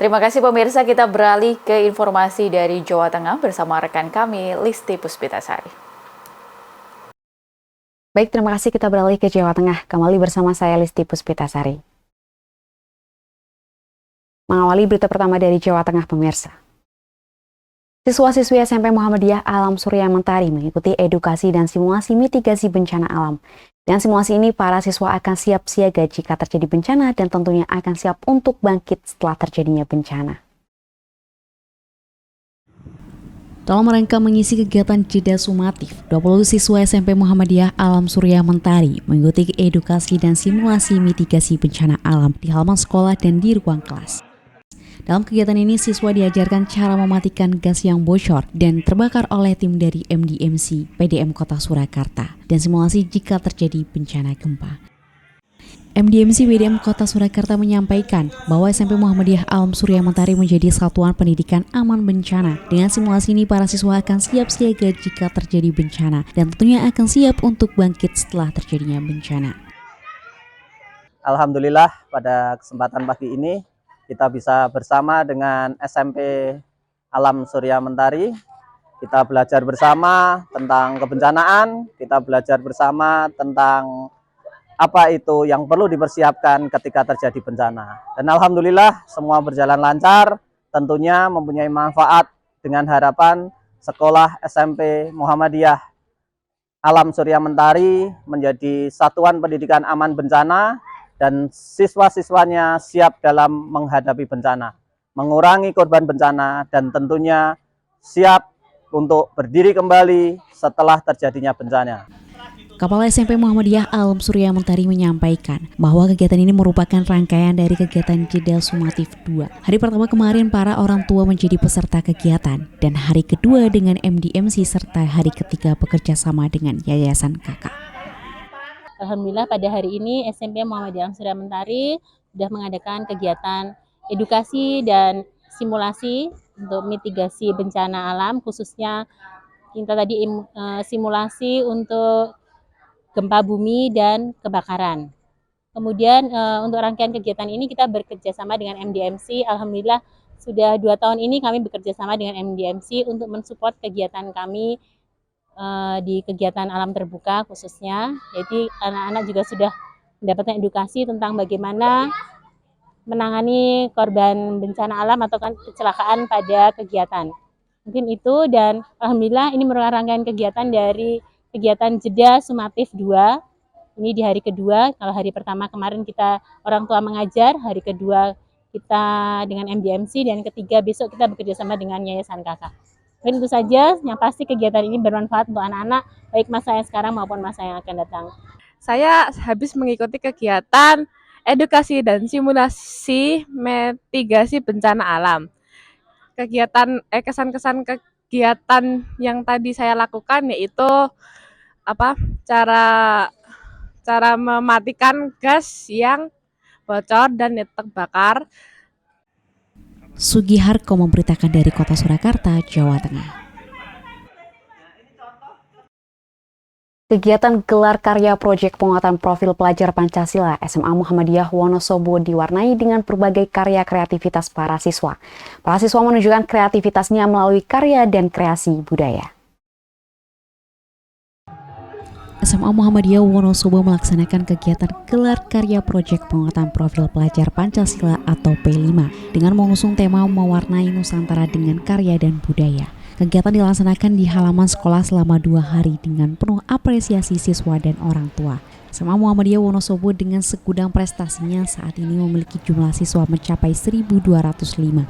Terima kasih pemirsa, kita beralih ke informasi dari Jawa Tengah bersama rekan kami Listi Puspitasari. Baik, terima kasih, kita beralih ke Jawa Tengah. Kembali bersama saya Listi Puspitasari. Mengawali berita pertama dari Jawa Tengah, pemirsa. Siswa-siswi SMP Muhammadiyah Alam Surya Mentari mengikuti edukasi dan simulasi mitigasi bencana alam. Dengan simulasi ini, para siswa akan siap siaga jika terjadi bencana dan tentunya akan siap untuk bangkit setelah terjadinya bencana. Dalam rangka mengisi kegiatan jeda sumatif, 20 siswa SMP Muhammadiyah Alam Surya Mentari mengikuti edukasi dan simulasi mitigasi bencana alam di halaman sekolah dan di ruang kelas. Dalam kegiatan ini, siswa diajarkan cara mematikan gas yang bocor dan terbakar oleh tim dari MDMC PDM Kota Surakarta dan simulasi jika terjadi bencana gempa. MDMC PDM Kota Surakarta menyampaikan bahwa SMP Muhammadiyah Alam Surya Mentari menjadi satuan pendidikan aman bencana. Dengan simulasi ini, para siswa akan siap siaga jika terjadi bencana dan tentunya akan siap untuk bangkit setelah terjadinya bencana. Alhamdulillah, pada kesempatan pagi ini kita bisa bersama dengan SMP Alam Surya Mentari. Kita belajar bersama tentang kebencanaan, kita belajar bersama tentang apa itu yang perlu dipersiapkan ketika terjadi bencana. Dan alhamdulillah semua berjalan lancar, tentunya mempunyai manfaat dengan harapan sekolah SMP Muhammadiyah Alam Surya Mentari menjadi satuan pendidikan aman bencana dan siswa-siswanya siap dalam menghadapi bencana, mengurangi korban bencana, dan tentunya siap untuk berdiri kembali setelah terjadinya bencana. Kepala SMP Muhammadiyah Alam Surya Mentari menyampaikan bahwa kegiatan ini merupakan rangkaian dari kegiatan jeda sumatif 2. Hari pertama kemarin para orang tua menjadi peserta kegiatan dan hari kedua dengan MDMC serta hari ketiga bekerja sama dengan Yayasan Kakak. Alhamdulillah pada hari ini SMP Muhammadiyah Alam Surya Mentari sudah mengadakan kegiatan edukasi dan simulasi untuk mitigasi bencana alam, khususnya kita tadi simulasi untuk gempa bumi dan kebakaran. Kemudian untuk rangkaian kegiatan ini kita bekerja sama dengan MDMC. Alhamdulillah sudah 2 tahun ini kami bekerja sama dengan MDMC untuk mensupport kegiatan kami di kegiatan alam terbuka khususnya. Jadi anak-anak juga sudah mendapatkan edukasi tentang bagaimana menangani korban bencana alam atau kecelakaan pada kegiatan. Mungkin itu, dan alhamdulillah ini merupakan rangkaian kegiatan dari kegiatan jeda sumatif 2. Ini di hari kedua. Kalau hari pertama kemarin kita orang tua mengajar, hari kedua kita dengan MDMC, dan ketiga besok kita bekerja sama dengan Yayasan Kakak. Dan tentu saja yang pasti kegiatan ini bermanfaat untuk anak-anak, baik masa yang sekarang maupun masa yang akan datang. Saya habis mengikuti kegiatan edukasi dan simulasi mitigasi bencana alam. Kesan-kesan kegiatan yang tadi saya lakukan yaitu cara mematikan gas yang bocor dan terbakar. Sugiharto memberitakan dari Kota Surakarta, Jawa Tengah. Kegiatan gelar karya proyek penguatan profil pelajar Pancasila SMA Muhammadiyah Wonosobo diwarnai dengan berbagai karya kreativitas para siswa. Para siswa menunjukkan kreativitasnya melalui karya dan kreasi budaya. SMA Muhammadiyah Wonosobo melaksanakan kegiatan gelar karya proyek penguatan profil pelajar Pancasila atau P5 dengan mengusung tema mewarnai Nusantara dengan karya dan budaya. Kegiatan dilaksanakan di halaman sekolah selama 2 hari dengan penuh apresiasi siswa dan orang tua. SMA Muhammadiyah Wonosobo dengan segudang prestasinya saat ini memiliki jumlah siswa mencapai 1.205,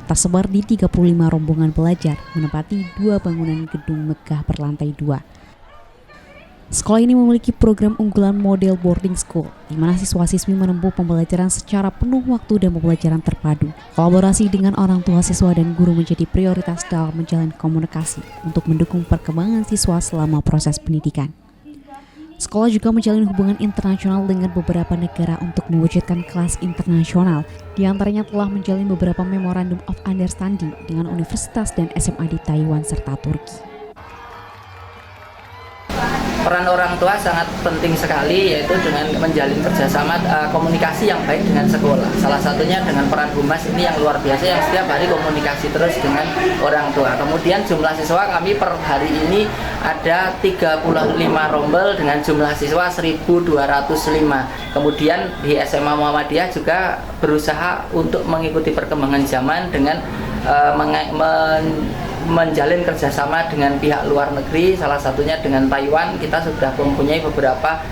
tersebar di 35 rombongan belajar, menempati 2 bangunan gedung megah berlantai 2. Sekolah ini memiliki program unggulan model boarding school, di mana siswa-siswi menempuh pembelajaran secara penuh waktu dan pembelajaran terpadu. Kolaborasi dengan orang tua siswa dan guru menjadi prioritas dalam menjalin komunikasi untuk mendukung perkembangan siswa selama proses pendidikan. Sekolah juga menjalin hubungan internasional dengan beberapa negara untuk mewujudkan kelas internasional. Di antaranya telah menjalin beberapa memorandum of understanding dengan universitas dan SMA di Taiwan serta Turki. peran orang tua sangat penting sekali, yaitu dengan menjalin kerjasama komunikasi yang baik dengan sekolah. Salah satunya dengan peran Humas ini yang luar biasa, yang setiap hari komunikasi terus dengan orang tua. Kemudian jumlah siswa kami per hari ini ada 35 rombel dengan jumlah siswa 1.205. Kemudian di SMA Muhammadiyah juga berusaha untuk mengikuti perkembangan zaman dengan menjalin kerjasama dengan pihak luar negeri, salah satunya dengan Taiwan. Kita sudah mempunyai beberapa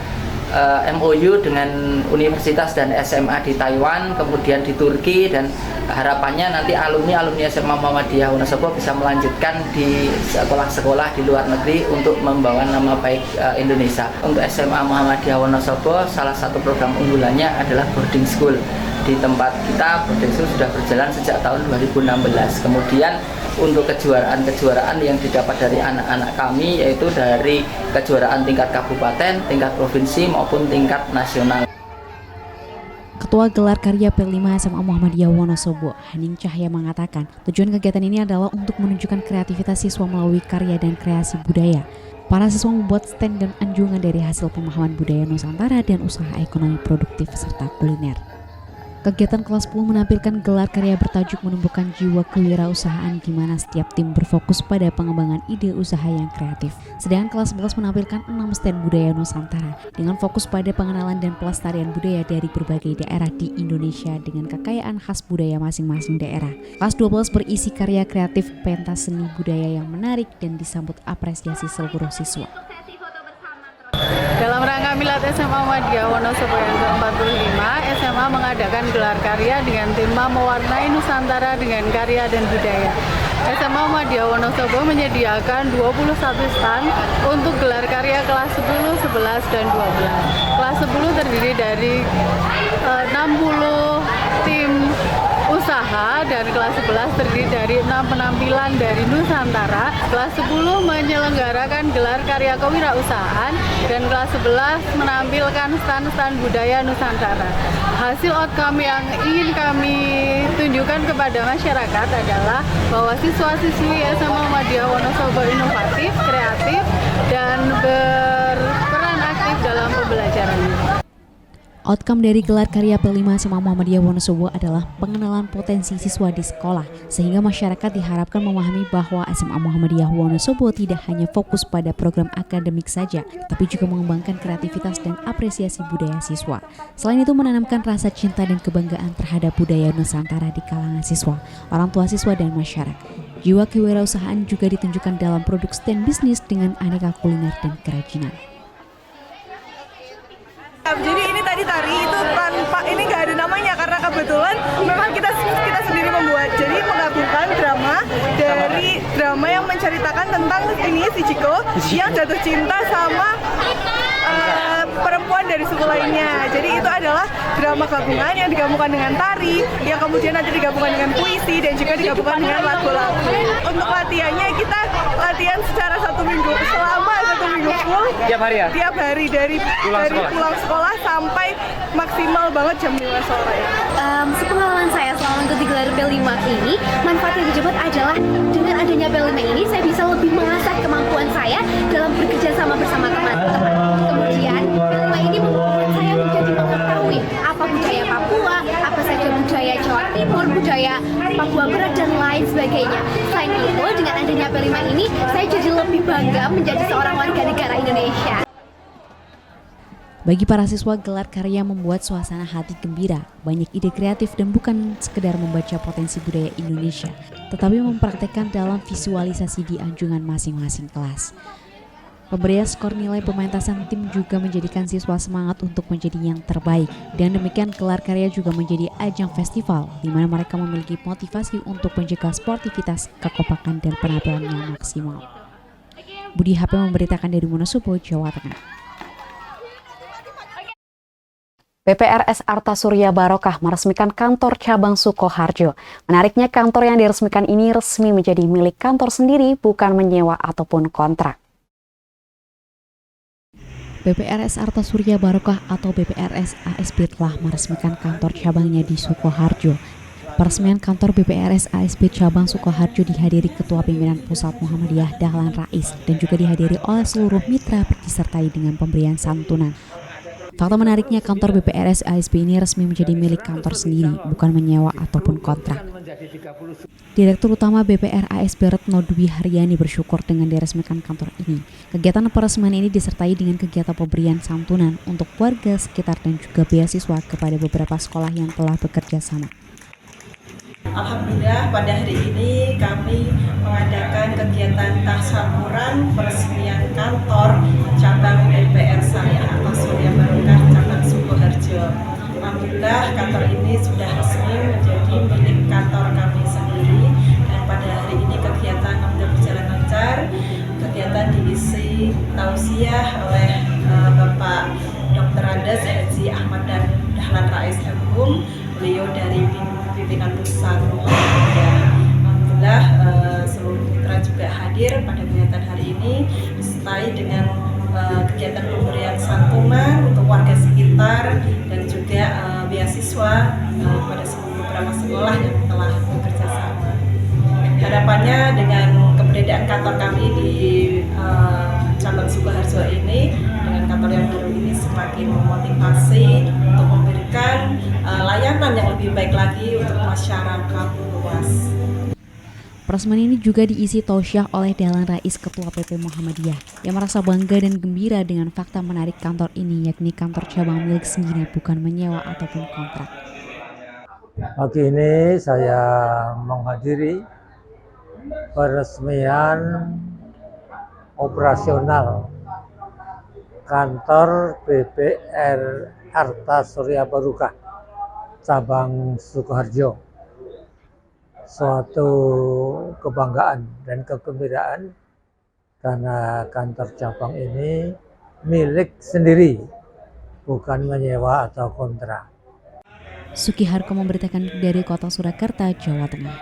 MOU dengan universitas dan SMA di Taiwan, kemudian di Turki, dan harapannya nanti alumni SMA Muhammadiyah Wonosobo bisa melanjutkan di sekolah-sekolah di luar negeri untuk membawa nama baik Indonesia. Untuk SMA Muhammadiyah Wonosobo, salah satu program unggulannya adalah boarding school. Di tempat kita boarding school sudah berjalan sejak tahun 2016. Kemudian untuk kejuaraan yang didapat dari anak-anak kami, yaitu dari kejuaraan tingkat kabupaten, tingkat provinsi maupun tingkat nasional. Ketua Gelar Karya P5 SMA Muhammadiyah Wonosobo, Haning Cahya mengatakan, tujuan kegiatan ini adalah untuk menunjukkan kreativitas siswa melalui karya dan kreasi budaya. Para siswa membuat stand dan anjungan dari hasil pemahaman budaya Nusantara dan usaha ekonomi produktif serta kuliner. Kegiatan kelas 10 menampilkan gelar karya bertajuk menumbuhkan jiwa kewirausahaan, di mana setiap tim berfokus pada pengembangan ide usaha yang kreatif. Sedangkan kelas 11 menampilkan 6 stand budaya Nusantara dengan fokus pada pengenalan dan pelestarian budaya dari berbagai daerah di Indonesia dengan kekayaan khas budaya masing-masing daerah. Kelas 12 berisi karya kreatif pentas seni budaya yang menarik dan disambut apresiasi seluruh siswa. Dalam rangka Milad SMA Muhammadiyah Wonosobo yang ke-45, SMA mengadakan gelar karya dengan tema mewarnai Nusantara dengan karya dan budaya. SMA Muhammadiyah Wonosobo menyediakan 21 stand untuk gelar karya kelas 10, 11, dan 12. Kelas 10 terdiri dari 60 tim usaha dan kelas 11 terdiri dari 6 penampilan dari Nusantara. Kelas 10 menyelenggarakan gelar karya kewirausahaan dan kelas 11 menampilkan stand-stand budaya Nusantara. Hasil outcome yang ingin kami tunjukkan kepada masyarakat adalah bahwa siswa-siswi SMA Muhammadiyah Wonosobo inovatif, kreatif, dan berperan aktif dalam pembelajarannya. Outcome dari gelar karya P5 SMA Muhammadiyah Wonosobo adalah pengenalan potensi siswa di sekolah, sehingga masyarakat diharapkan memahami bahwa SMA Muhammadiyah Wonosobo tidak hanya fokus pada program akademik saja, tapi juga mengembangkan kreativitas dan apresiasi budaya siswa. Selain itu menanamkan rasa cinta dan kebanggaan terhadap budaya Nusantara di kalangan siswa, orang tua siswa, dan masyarakat. Jiwa kewirausahaan juga ditunjukkan dalam produk stand bisnis dengan aneka kuliner dan kerajinan. Jadi ini tadi tari itu tanpa ini nggak ada namanya karena kebetulan memang kita sendiri membuat. Jadi menggabungkan drama dari drama yang menceritakan tentang ini si Chiko yang jatuh cinta sama perempuan dari suku lainnya. Jadi itu adalah drama gabungan yang digabungkan dengan tari, yang kemudian nanti digabungkan dengan puisi dan juga digabungkan dengan lagu-lagu. Untuk latihannya kita latihan secara 1 minggu, selama 1 minggu full. Tiap hari ya? Tiap hari dari pulang sekolah sampai maksimal banget jam 5 sore. Sepengalaman saya selama mengikuti gelar P5 ini, manfaat yang didapat adalah dengan adanya P5 ini saya bisa lebih mengasah kemampuan saya dalam bekerja sama bersama teman-teman. Kemudian P5 ini membuat saya menjadi mengetahui apa budaya Papua, apa saja budaya Jawa Timur, budaya Papua Barat, dan lain sebagainya. Selain itu, dengan adanya P5 ini, saya jadi lebih bangga menjadi seorang warga negara Indonesia. Bagi para siswa, gelar karya membuat suasana hati gembira, banyak ide kreatif dan bukan sekedar membaca potensi budaya Indonesia, tetapi mempraktekkan dalam visualisasi di anjungan masing-masing kelas. Pemberian skor nilai pementasan tim juga menjadikan siswa semangat untuk menjadi yang terbaik, dan demikian gelar karya juga menjadi ajang festival di mana mereka memiliki motivasi untuk menjaga sportivitas, kekompakan, dan penampilan yang maksimal. Budi HP memberitakan dari Wonosobo, Jawa Tengah. BPRS Arta Surya Barokah meresmikan kantor cabang Sukoharjo. Menariknya, kantor yang diresmikan ini resmi menjadi milik kantor sendiri, bukan menyewa ataupun kontrak. BPRS Arta Surya Barokah atau BPRS ASB telah meresmikan kantor cabangnya di Sukoharjo. Peresmian kantor BPRS ASB Cabang Sukoharjo dihadiri Ketua Pimpinan Pusat Muhammadiyah Dahlan Rais dan juga dihadiri oleh seluruh mitra disertai dengan pemberian santunan. Fakta menariknya, kantor BPRS ASB ini resmi menjadi milik kantor sendiri, bukan menyewa ataupun kontrak. Direktur Utama BPR ASB Retno Dwi Haryani bersyukur dengan diresmikan kantor ini. Kegiatan peresmian ini disertai dengan kegiatan pemberian santunan untuk warga sekitar dan juga beasiswa kepada beberapa sekolah yang telah bekerja sama. Alhamdulillah pada hari ini kami mengadakan kegiatan tahsapuran peresmian kantor cabang BPR Syariah atau Surya Barokah cabang Sukoharjo. Alhamdulillah kantor ini sudah resmi menjadi milik kantor kami sendiri dan pada hari ini kegiatan berjalan lancar. Kegiatan diisi tausiah oleh Bapak Dr. Andes Haji Ahmad dan Dahlan Rais MHum, beliau dari pimpinan pusat Muhammadiyah. Alhamdulillah seluruh mitra juga hadir pada kegiatan hari ini disertai dengan kegiatan pemberian santunan untuk warga sekitar dan juga beasiswa pada beberapa sekolah yang telah bekerja sama. Harapannya dengan keberadaan kantor kami di cabang Sukoharjo ini, dengan kantor yang baru ini semakin memotivasi untuk memberikan layanan yang lebih baik lagi untuk masyarakat luas. Peresmian ini juga diisi tausiah oleh Dahlan Rais Ketua PP Muhammadiyah yang merasa bangga dan gembira dengan fakta menarik kantor ini, yakni kantor cabang milik sendiri, bukan menyewa ataupun kontrak. Pagi ini saya menghadiri peresmian operasional kantor BPR Arta Surya Barokah cabang Sukoharjo. Suatu kebanggaan dan kegembiraan karena kantor cabang ini milik sendiri, bukan menyewa atau kontrak. Sukiharko memberitakan dari Kota Surakarta, Jawa Tengah.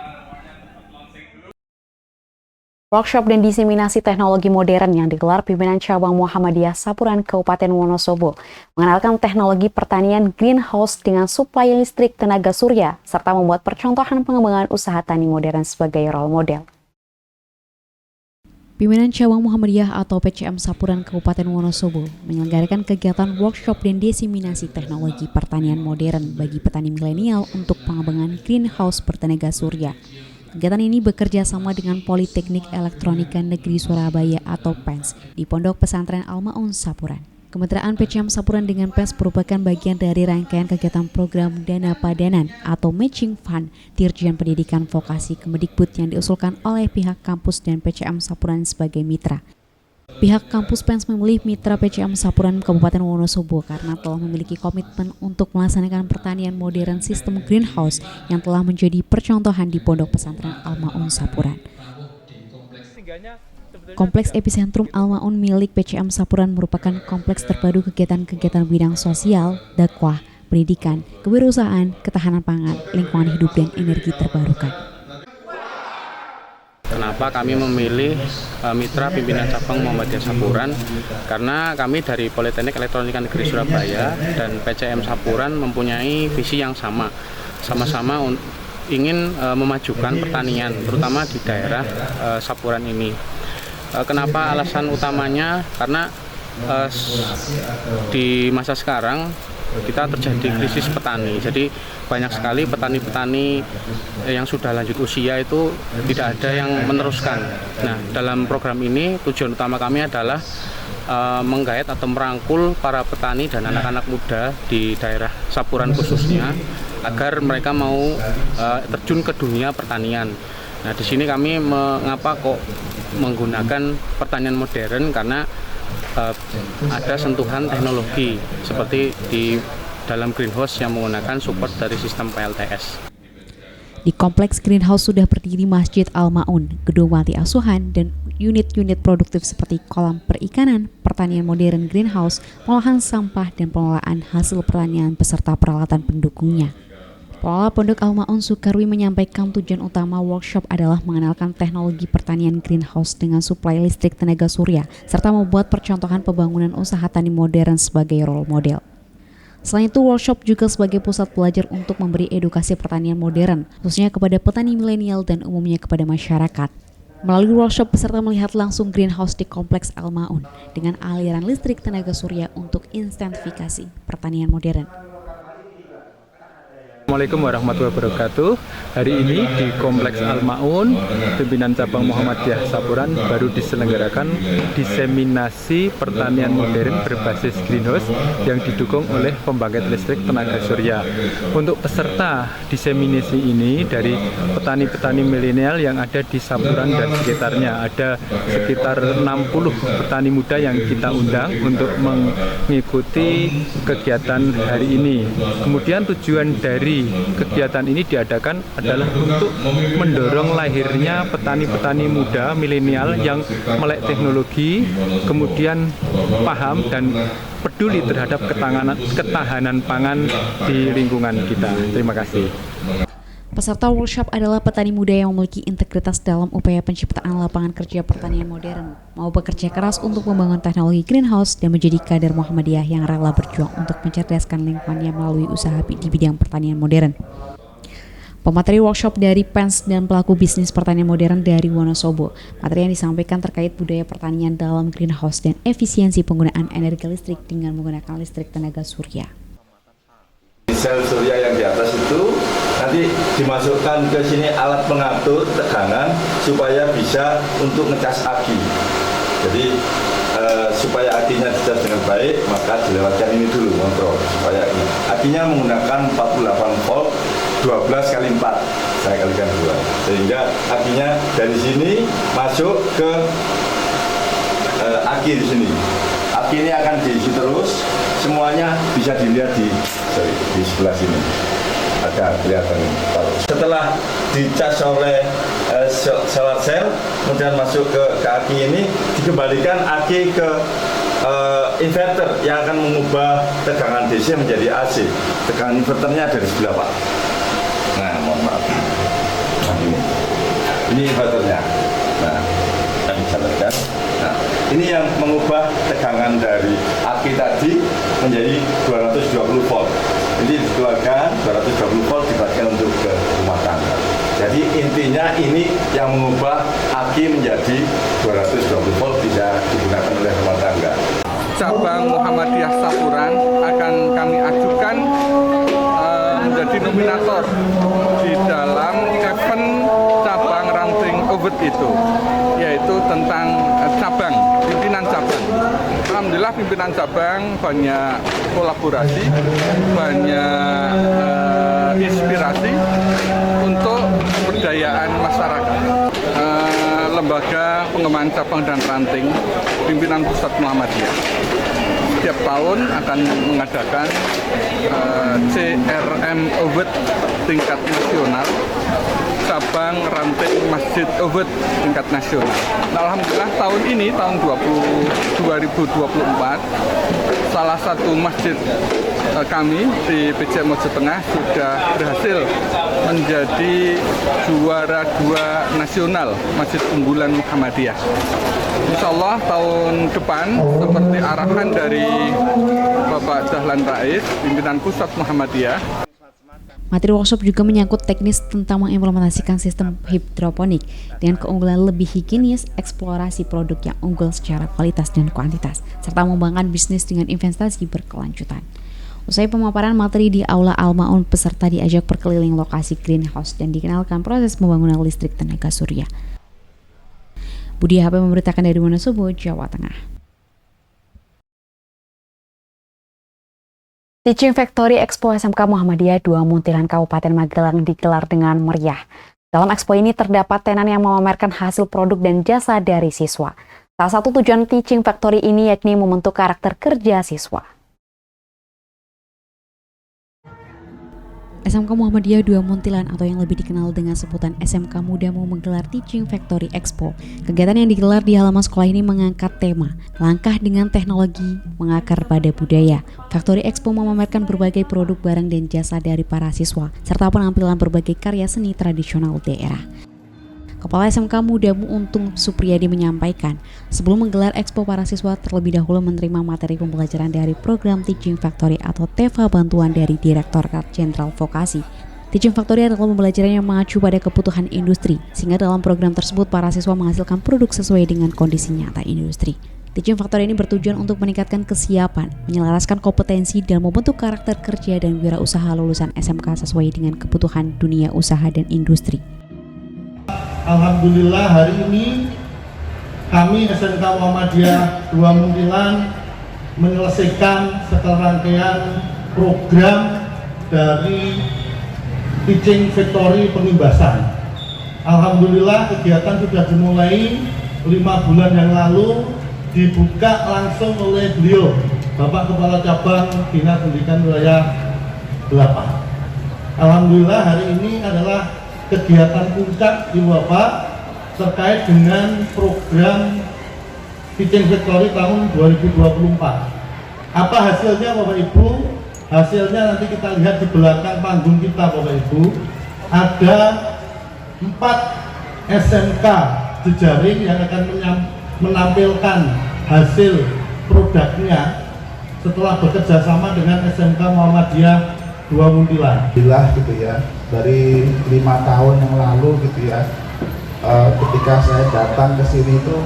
Workshop dan diseminasi teknologi modern yang digelar pimpinan cabang Muhammadiyah Sapuran Kabupaten Wonosobo mengenalkan teknologi pertanian greenhouse dengan suplai listrik tenaga surya serta membuat percontohan pengembangan usaha tani modern sebagai role model. Pimpinan cabang Muhammadiyah atau PCM Sapuran Kabupaten Wonosobo menyelenggarakan kegiatan workshop dan diseminasi teknologi pertanian modern bagi petani milenial untuk pengembangan greenhouse bertenaga surya. Kegiatan ini bekerja sama dengan Politeknik Elektronika Negeri Surabaya atau PENS di Pondok Pesantren Al-Ma'un Sapuran. Kemitraan PCM Sapuran dengan PENS merupakan bagian dari rangkaian kegiatan program Dana Padanan atau Matching Fund Dirjen Pendidikan Vokasi Kemdikbud yang diusulkan oleh pihak kampus dan PCM Sapuran sebagai mitra. Pihak kampus PENS memilih mitra PCM Sapuran Kabupaten Wonosobo karena telah memiliki komitmen untuk melaksanakan pertanian modern sistem greenhouse yang telah menjadi percontohan di Pondok Pesantren Al-Ma'un Sapuran. Kompleks Epicentrum Al-Ma'un milik PCM Sapuran merupakan kompleks terpadu kegiatan-kegiatan bidang sosial, dakwah, pendidikan, kewirausahaan, ketahanan pangan, lingkungan hidup, dan energi terbarukan. Kenapa kami memilih mitra pimpinan cabang Muhammadiyah Sapuran? Karena kami dari Politeknik Elektronika Negeri Surabaya dan PCM Sapuran mempunyai visi yang sama. Sama-sama ingin memajukan pertanian, terutama di daerah Sapuran ini. Kenapa alasan utamanya? Karena di masa sekarang kita terjadi krisis petani. Jadi banyak sekali petani-petani yang sudah lanjut usia itu tidak ada yang meneruskan. Nah, dalam program ini tujuan utama kami adalah menggait atau merangkul para petani dan anak-anak muda di daerah Sapuran khususnya agar mereka mau terjun ke dunia pertanian. Nah, di sini kami mengapa kok menggunakan pertanian modern, karena ada sentuhan teknologi seperti di dalam greenhouse yang menggunakan support dari sistem PLTS. Di kompleks greenhouse sudah berdiri Masjid Al-Ma'un, gedung panti asuhan, dan unit-unit produktif seperti kolam perikanan, pertanian modern greenhouse, pengolahan sampah, dan pengelolaan hasil pertanian beserta peralatan pendukungnya. Pengelola Pondok Al-Ma'un Sukarwi menyampaikan tujuan utama workshop adalah mengenalkan teknologi pertanian greenhouse dengan suplai listrik tenaga surya, serta membuat percontohan pembangunan usaha tani modern sebagai role model. Selain itu, workshop juga sebagai pusat belajar untuk memberi edukasi pertanian modern, khususnya kepada petani milenial dan umumnya kepada masyarakat. Melalui workshop, peserta melihat langsung greenhouse di Kompleks Al-Ma'un dengan aliran listrik tenaga surya untuk insensifikasi pertanian modern. Assalamualaikum warahmatullahi wabarakatuh. Hari ini di Kompleks Al-Ma'un, pimpinan cabang Muhammadiyah Sapuran baru diselenggarakan diseminasi pertanian modern berbasis greenhouse yang didukung oleh pembangkit listrik tenaga surya. Untuk peserta diseminasi ini dari petani-petani milenial yang ada di Sapuran dan sekitarnya, ada sekitar 60 petani muda yang kita undang untuk mengikuti kegiatan hari ini. Kemudian tujuan dari kegiatan ini diadakan adalah untuk mendorong lahirnya petani-petani muda milenial yang melek teknologi, kemudian paham dan peduli terhadap ketahanan pangan di lingkungan kita. Terima kasih. Peserta workshop adalah petani muda yang memiliki integritas dalam upaya penciptaan lapangan kerja pertanian modern, mau bekerja keras untuk membangun teknologi greenhouse dan menjadi kader Muhammadiyah yang rela berjuang untuk mencerdaskan lingkungannya melalui usaha di bidang pertanian modern. Pemateri workshop dari PENS dan pelaku bisnis pertanian modern dari Wonosobo. Materi yang disampaikan terkait budaya pertanian dalam greenhouse dan efisiensi penggunaan energi listrik dengan menggunakan listrik tenaga surya. Sel surya yang di atas itu nanti dimasukkan ke sini alat pengatur tegangan supaya bisa untuk ngecas aki. Jadi supaya akinya dicas dengan baik, maka dilewatkan ini dulu kontrol supaya akinya menggunakan 48 volt 12 kali 4 saya kalikan 2, sehingga akinya dari sini masuk ke aki di sini. Aki ini akan diisi terus, semuanya bisa dilihat di sebelah sini. Ada kelihatan. Setelah dicas oleh solar cell, kemudian masuk ke aki ini, dikembalikan aki ke inverter yang akan mengubah tegangan DC menjadi AC. Tegangan inverternya dari sebelah Pak. Nah, mohon maaf. Nah, ini inverternya. Nah, bisa tekan. Nah, ini yang mengubah tegangan dari aki tadi menjadi 220 volt. Jadi dikeluarkan 220 volt dibagikan untuk ke rumah tangga. Jadi intinya ini yang mengubah aki menjadi 220 volt bisa digunakan oleh rumah tangga. Cabang Muhammadiyah Sapuran akan kami ajukan menjadi nominator di dalam event cabang ranting Ubud itu, yaitu tentang cabang, pimpinan cabang. Alhamdulillah pimpinan cabang banyak kolaborasi, banyak inspirasi untuk pemberdayaan masyarakat. Lembaga pengembangan cabang dan ranting pimpinan pusat Muhammadiyah setiap tahun akan mengadakan CRM Ubud tingkat nasional, cabang ranting Masjid Ubud tingkat nasional. Nah, alhamdulillah tahun ini, tahun 2024, salah satu masjid kami di PJ Mojo Tengah sudah berhasil menjadi juara 2 nasional Masjid Unggulan Muhammadiyah. Insya Allah tahun depan, seperti arahan dari Bapak Dahlan Rais, pimpinan pusat Muhammadiyah. Materi workshop juga menyangkut teknis tentang mengimplementasikan sistem hidroponik dengan keunggulan lebih higienis, eksplorasi produk yang unggul secara kualitas dan kuantitas, serta mengembangkan bisnis dengan investasi berkelanjutan. Usai pemaparan materi di Aula Al-Ma'un, peserta diajak berkeliling lokasi greenhouse dan dikenalkan proses pembangunan listrik tenaga surya. Budi HP memberitakan dari Wonosobo, Jawa Tengah. Teaching Factory Expo SMK Muhammadiyah 2 Muntilan Kabupaten Magelang digelar dengan meriah. Dalam expo ini terdapat tenan yang memamerkan hasil produk dan jasa dari siswa. Salah satu tujuan Teaching Factory ini yakni membentuk karakter kerja siswa. SMK Muhammadiyah 2 Muntilan atau yang lebih dikenal dengan sebutan SMK Muda mau menggelar Teaching Factory Expo. Kegiatan yang digelar di halaman sekolah ini mengangkat tema langkah dengan teknologi mengakar pada budaya. Factory Expo memamerkan berbagai produk barang dan jasa dari para siswa serta penampilan berbagai karya seni tradisional daerah. Kepala SMK Mudamu Untung Supriyadi menyampaikan, sebelum menggelar Expo, para siswa terlebih dahulu menerima materi pembelajaran dari program Teaching Factory atau TEFA bantuan dari Direktorat Jenderal Vokasi. Teaching Factory adalah pembelajaran yang mengacu pada kebutuhan industri, sehingga dalam program tersebut para siswa menghasilkan produk sesuai dengan kondisi nyata industri. Teaching Factory ini bertujuan untuk meningkatkan kesiapan, menyelaraskan kompetensi, dan membentuk karakter kerja dan wirausaha lulusan SMK sesuai dengan kebutuhan dunia usaha dan industri. Alhamdulillah hari ini kami SMK Muhammadiyah 2 Muntilan menyelesaikan serangkaian program dari Teaching Factory Pengimbasan. Alhamdulillah kegiatan sudah dimulai 5 bulan yang lalu, dibuka langsung oleh beliau, Bapak Kepala Cabang Dinas Pendidikan Wilayah 8. Alhamdulillah hari ini adalah kegiatan puncak di Bapak terkait dengan program Teaching Factory tahun 2024. Apa hasilnya Bapak Ibu? Hasilnya nanti kita lihat di belakang panggung kita Bapak Ibu. Ada 4 SMK jejaring yang akan menampilkan hasil produknya setelah bekerja sama dengan SMK Muhammadiyah 2 Muntilan. Alhamdulillah gitu ya, dari 5 tahun yang lalu gitu ya, ketika saya datang ke sini itu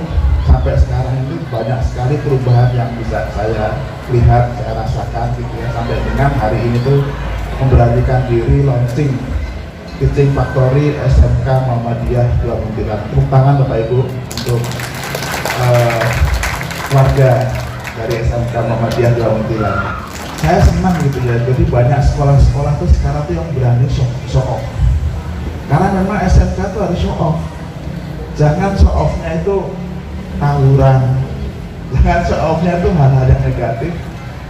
sampai sekarang ini banyak sekali perubahan yang bisa saya lihat, saya rasakan gitu ya, sampai dengan hari ini tuh memberanikan diri launching Teaching Factory SMK Muhammadiyah 2 Muntilan. Tepuk tangan Bapak Ibu untuk warga dari SMK Muhammadiyah 2 Muntilan. Saya senang gitu ya, jadi banyak sekolah-sekolah tuh sekarang tuh yang berani show off. Karena memang SMK tuh harus show off. Jangan show off-nya itu tawuran, jangan show off-nya tuh hal-hal yang negatif.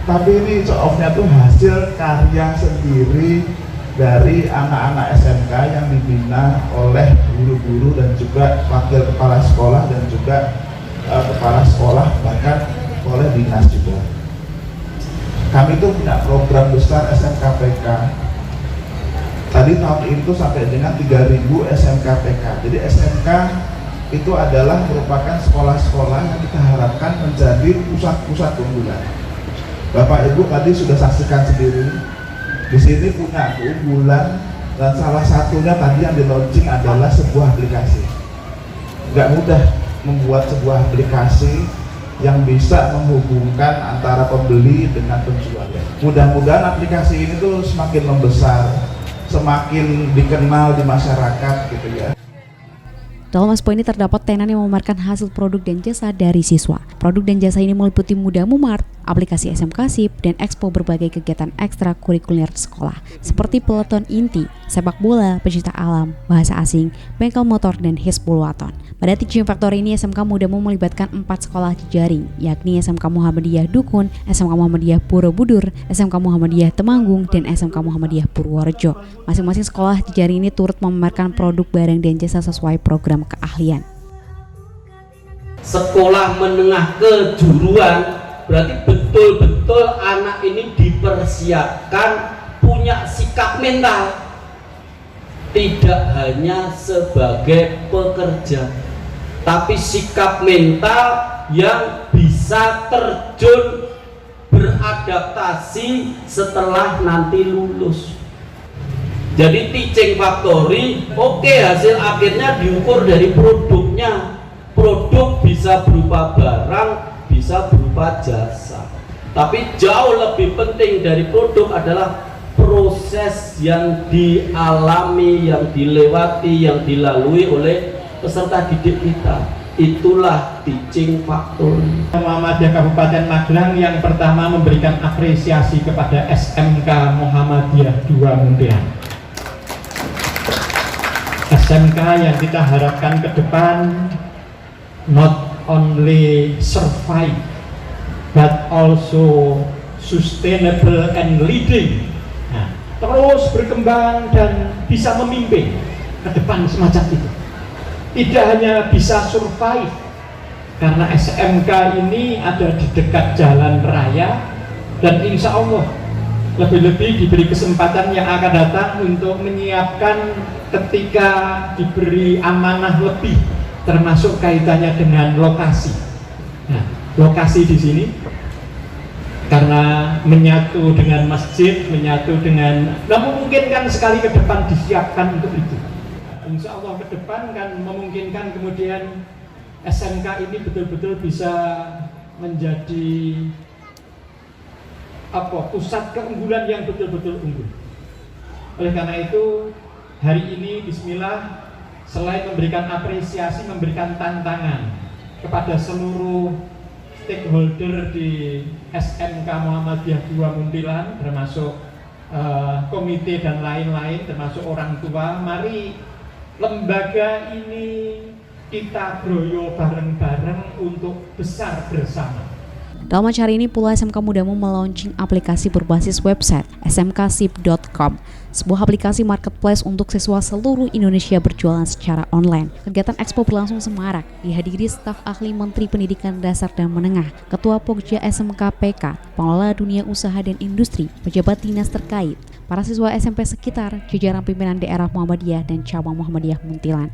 Tapi ini show off-nya tuh hasil karya sendiri dari anak-anak SMK yang dibina oleh guru-guru dan juga wakil kepala sekolah dan juga kepala sekolah, bahkan oleh dinas juga. Kami itu punya program besar SMK PK. Tadi tahun itu sampai dengan 3.000 SMK PK. Jadi SMK itu adalah merupakan sekolah-sekolah yang kita harapkan menjadi pusat-pusat unggulan. Bapak Ibu tadi sudah saksikan sendiri. Di sini punya keunggulan dan salah satunya tadi yang di launching adalah sebuah aplikasi. Nggak mudah membuat sebuah aplikasi yang bisa menghubungkan antara pembeli dengan penjual. Mudah-mudahan aplikasi ini tuh semakin membesar, semakin dikenal di masyarakat gitu ya. Dalam expo ini terdapat tenan yang memamerkan hasil produk dan jasa dari siswa. Produk dan jasa ini meliputi Mudamu Mart, aplikasi SMK SIP, dan expo berbagai kegiatan ekstrakurikuler sekolah seperti peleton inti, sepak bola, pecinta alam, bahasa asing, bengkel motor, dan Hizbulwaton. Pada Teaching Factory ini SMK Mudamu melibatkan 4 sekolah jejaring, yakni SMK Muhammadiyah Dukun, SMK Muhammadiyah Borobudur, SMK Muhammadiyah Temanggung, dan SMK Muhammadiyah Purworejo. Masing-masing sekolah jejaring ini turut memamerkan produk barang dan jasa sesuai program keahlian. Sekolah menengah kejuruan berarti betul-betul anak ini dipersiapkan punya sikap mental, tidak hanya sebagai pekerja, tapi sikap mental yang bisa terjun beradaptasi setelah nanti lulus. Jadi Teaching Factory hasil akhirnya diukur dari produknya. Produk bisa berupa barang, bisa berupa jasa. Tapi jauh lebih penting dari produk adalah proses yang dialami, yang dilewati, yang dilalui oleh peserta didik kita. Itulah Teaching Factory. Muhammadiyah Kabupaten Magelang yang pertama memberikan apresiasi kepada SMK Muhammadiyah 2 Muntilan. SMK yang kita harapkan ke depan not only survive but also sustainable and leading. Nah, terus berkembang dan bisa memimpin ke depan semacam itu. Tidak hanya bisa survive karena SMK ini ada di dekat jalan raya dan insya Allah lebih-lebih diberi kesempatan yang akan datang untuk menyiapkan ketika diberi amanah lebih, termasuk kaitannya dengan lokasi. Nah, lokasi di sini karena menyatu dengan masjid, menyatu dengan, memungkinkan sekali ke depan disiapkan untuk itu. Insya Allah ke depan kan memungkinkan kemudian SMK ini betul-betul bisa menjadi pusat keunggulan yang betul-betul unggul. Oleh karena itu hari ini Bismillah, selain memberikan apresiasi, memberikan tantangan kepada seluruh stakeholder di SMK Muhammadiyah 2 Muntilan, termasuk komite dan lain-lain, termasuk orang tua, mari lembaga ini kita groyo bareng-bareng untuk besar bersama. Dalam acara ini pula SMK Mudamu melaunching aplikasi berbasis website smksip.com, sebuah aplikasi marketplace untuk siswa seluruh Indonesia berjualan secara online. Kegiatan Expo berlangsung semarak, dihadiri staf ahli Menteri Pendidikan Dasar dan Menengah, Ketua Pokja SMK PK, pengelola dunia usaha dan industri, pejabat dinas terkait, para siswa SMP sekitar, jajaran pimpinan daerah Muhammadiyah dan cabang Muhammadiyah Muntilan.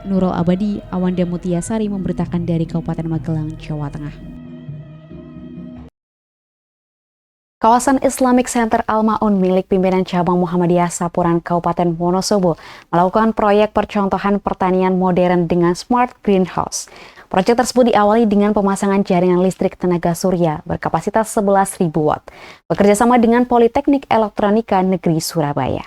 Nurul Abadi, Awanda Mutiasari memberitakan dari Kabupaten Magelang, Jawa Tengah. Kawasan Islamic Center Al-Ma'un milik pimpinan cabang Muhammadiyah Sapuran Kabupaten Wonosobo melakukan proyek percontohan pertanian modern dengan Smart Greenhouse. Proyek tersebut diawali dengan pemasangan jaringan listrik tenaga surya berkapasitas 11.000 watt, bekerjasama dengan Politeknik Elektronika Negeri Surabaya.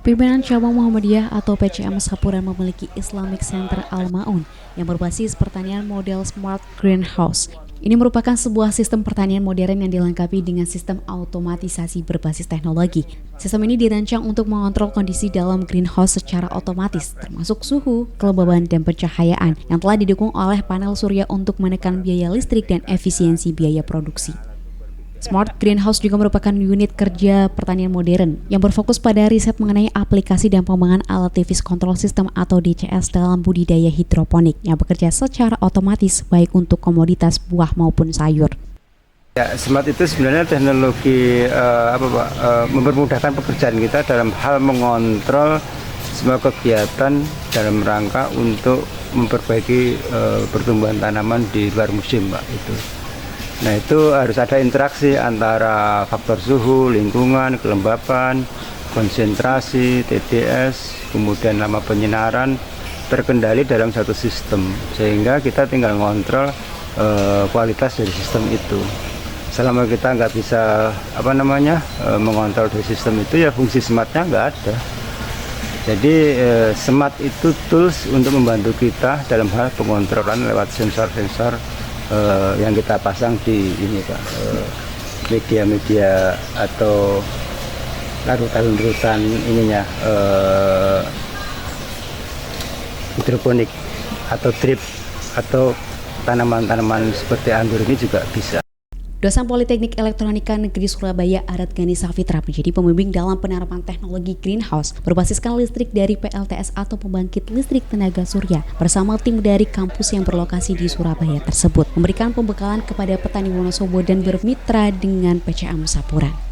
Pimpinan cabang Muhammadiyah atau PCM Sapuran memiliki Islamic Center Al-Ma'un yang berbasis pertanian model Smart Greenhouse. Ini merupakan sebuah sistem pertanian modern yang dilengkapi dengan sistem automatisasi berbasis teknologi. Sistem ini dirancang untuk mengontrol kondisi dalam greenhouse secara otomatis, termasuk suhu, kelembaban, dan pencahayaan yang telah didukung oleh panel surya untuk menekan biaya listrik dan efisiensi biaya produksi. Smart Greenhouse juga merupakan unit kerja pertanian modern yang berfokus pada riset mengenai aplikasi dan pengembangan alat device control system atau DCS dalam budidaya hidroponik yang bekerja secara otomatis baik untuk komoditas buah maupun sayur. Ya, smart itu sebenarnya teknologi mempermudahkan pekerjaan kita dalam hal mengontrol semua kegiatan dalam rangka untuk memperbaiki pertumbuhan tanaman di luar musim, Pak, itu. Nah, itu harus ada interaksi antara faktor suhu, lingkungan, kelembapan, konsentrasi, TDS, kemudian lama penyinaran terkendali dalam satu sistem, sehingga kita tinggal ngontrol kualitas dari sistem itu. Selama kita nggak bisa mengontrol dari sistem itu, ya fungsi smartnya nggak ada. Jadi smart itu tools untuk membantu kita dalam hal pengontrolan lewat sensor-sensor yang kita pasang di ini, Pak, media-media atau larutan-larutan ininya hidroponik atau drip atau tanaman-tanaman seperti anggur ini juga bisa. Dosen Politeknik Elektronika Negeri Surabaya Arat Gani Safitra menjadi pembimbing dalam penerapan teknologi greenhouse berbasiskan listrik dari PLTS atau pembangkit listrik tenaga surya bersama tim dari kampus yang berlokasi di Surabaya tersebut, memberikan pembekalan kepada petani Wonosobo dan bermitra dengan PCM Sapuran.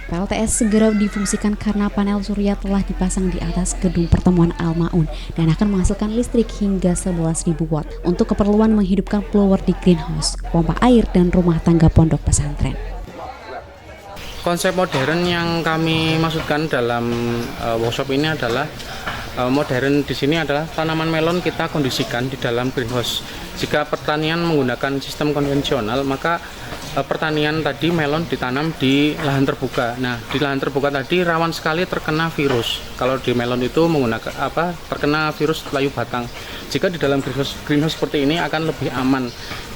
PLTS segera difungsikan karena panel surya telah dipasang di atas gedung pertemuan Al-Ma'un dan akan menghasilkan listrik hingga 11.000 watt untuk keperluan menghidupkan blower di greenhouse, pompa air, dan rumah tangga pondok pesantren. Konsep modern yang kami maksudkan dalam workshop ini adalah modern di sini adalah tanaman melon kita kondisikan di dalam greenhouse. Jika pertanian menggunakan sistem konvensional, maka pertanian tadi melon ditanam di lahan terbuka. Nah, di lahan terbuka tadi rawan sekali terkena virus. Kalau di melon itu menggunakan terkena virus layu batang. Jika di dalam greenhouse seperti ini akan lebih aman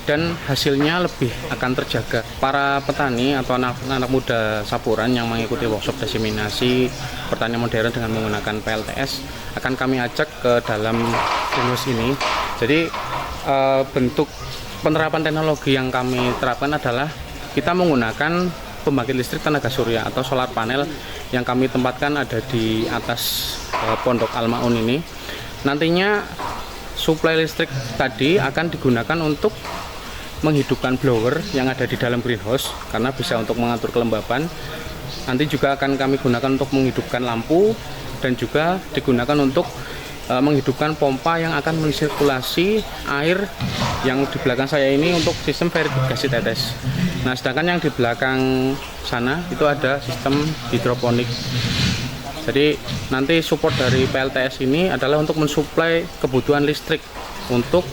dan hasilnya lebih akan terjaga. Para petani atau anak muda Sapuran yang mengikuti workshop diseminasi pertanian modern dengan menggunakan PLTS akan kami ajak ke dalam greenhouse ini. Jadi bentuk penerapan teknologi yang kami terapkan adalah kita menggunakan pembangkit listrik tenaga surya atau solar panel yang kami tempatkan ada di atas pondok Al-Ma'un ini. Nantinya suplai listrik tadi akan digunakan untuk menghidupkan blower yang ada di dalam greenhouse karena bisa untuk mengatur kelembapan Nanti juga akan kami gunakan untuk menghidupkan lampu dan juga digunakan untuk menghidupkan pompa yang akan mensirkulasi air yang di belakang saya ini untuk sistem vertigasi tetes. Nah, sedangkan yang di belakang sana itu ada sistem hidroponik. Jadi nanti support dari PLTS ini adalah untuk mensuplai kebutuhan listrik untuk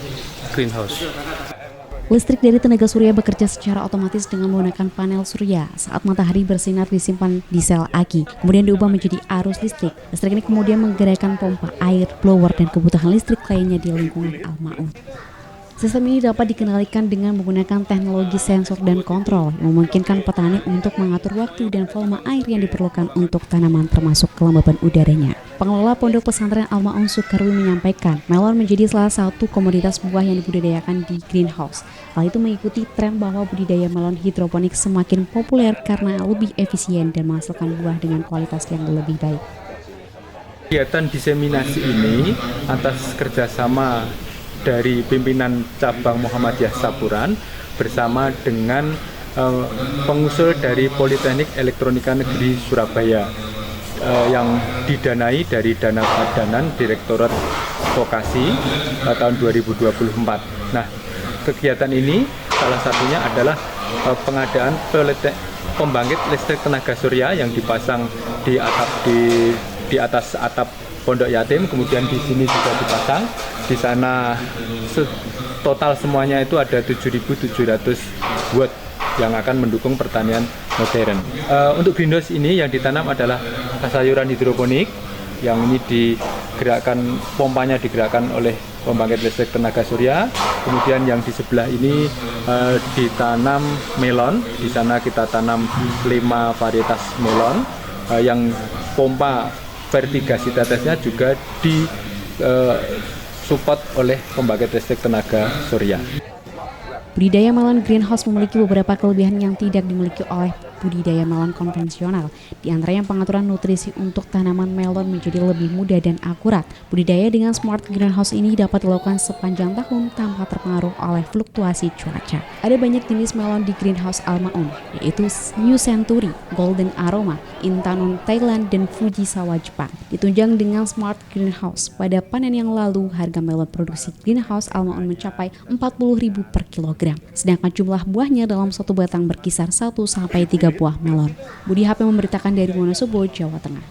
greenhouse. Listrik dari tenaga surya bekerja secara otomatis dengan menggunakan panel surya. Saat matahari bersinar disimpan di sel aki, kemudian diubah menjadi arus listrik. Listrik ini kemudian menggerakkan pompa air, blower, dan kebutuhan listrik lainnya di lingkungan Al-Ma'un. Sistem ini dapat dikendalikan dengan menggunakan teknologi sensor dan kontrol yang memungkinkan petani untuk mengatur waktu dan volume air yang diperlukan untuk tanaman termasuk kelembaban udaranya. Pengelola Pondok Pesantren Al-Ma'un Sukarwi menyampaikan, melon menjadi salah satu komoditas buah yang dibudidayakan di greenhouse. Hal itu mengikuti tren bahwa budidaya melon hidroponik semakin populer karena lebih efisien dan menghasilkan buah dengan kualitas yang lebih baik. Kegiatan diseminasi ini atas kerjasama dari pimpinan cabang Muhammadiyah Sapuran bersama dengan pengusul dari Politeknik Elektronika Negeri Surabaya yang didanai dari dana padanan Direktorat Vokasi tahun 2024. Nah, kegiatan ini salah satunya adalah pengadaan pembangkit listrik tenaga surya yang dipasang di atas atap Pondok Yatim, kemudian di sini juga dipasang. Di sana total semuanya itu ada 7.700 watt yang akan mendukung pertanian modern. Untuk greenhouse ini yang ditanam adalah sayuran hidroponik yang ini digerakkan, pompanya digerakkan oleh pembangkit listrik tenaga surya. Kemudian yang di sebelah ini ditanam melon. Di sana kita tanam 5 varietas melon yang pompa vertigasi tetesnya juga support oleh pembangkit listrik tenaga surya. Budidaya melon greenhouse memiliki beberapa kelebihan yang tidak dimiliki oleh budidaya melon konvensional. Di antaranya pengaturan nutrisi untuk tanaman melon menjadi lebih mudah dan akurat. Budidaya dengan smart greenhouse ini dapat dilakukan sepanjang tahun tanpa terpengaruh oleh fluktuasi cuaca. Ada banyak jenis melon di greenhouse Al-Ma'un, yaitu New Century, Golden Aroma, Intanon Thailand, dan Fujisawa Jepang. Ditunjang dengan smart greenhouse, pada panen yang lalu harga melon produksi greenhouse Al-Ma'un mencapai 40.000 per kilogram. Sedangkan jumlah buahnya dalam satu batang berkisar 1-3 buah melon. Budi HP memberitakan dari Wonosobo, Jawa Tengah.